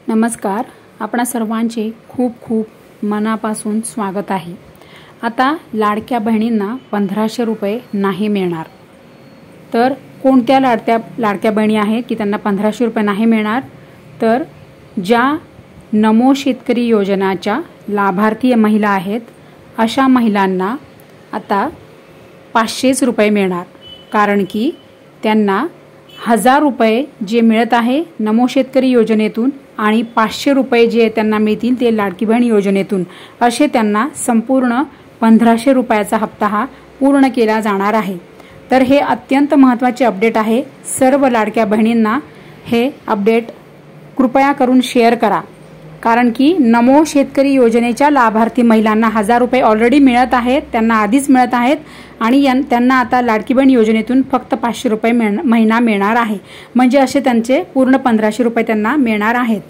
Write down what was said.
नमस्कार. आपणा सर्वांचे खूप खूप मनापासून स्वागत आहे. आता लाडक्या बहिणींना 1500 रुपये नाही मिळणार. तर कोणत्या लाडक्या बहिणी आहेत की त्यांना 1500 रुपये नाही मिळणार? तर ज्या नमो शेतकरी योजनाच्या लाभार्थी महिला आहेत अशा महिलांना आता 500 रुपये मिळणार. कारण की त्यांना 1000 रुपये जे मिळत आहे नमो शेतकरी योजनेतून आणि 500 रुपये जे त्यांना मिळतील ते लाडकी बहीण योजनेतून, असे त्यांना संपूर्ण 1500 रुपयाचा हप्ता हा पूर्ण केला जाणार आहे. तर हे अत्यंत महत्त्वाचे अपडेट आहे. सर्व लाडक्या बहिणींना हे अपडेट कृपया करून शेअर करा. कारण की नमो शेतकरी योजनेच्या लाभार्थी महिलांना 1000 रुपये ऑलरेडी मिळत आहेत, त्यांना आधीच मिळत आहेत आणि त्यांना आता लाडकी बहीण योजनेतून फक्त 500 रुपये महिना मिळणार आहे. म्हणजे असे त्यांचे पूर्ण 1500 रुपये त्यांना मिळणार आहेत.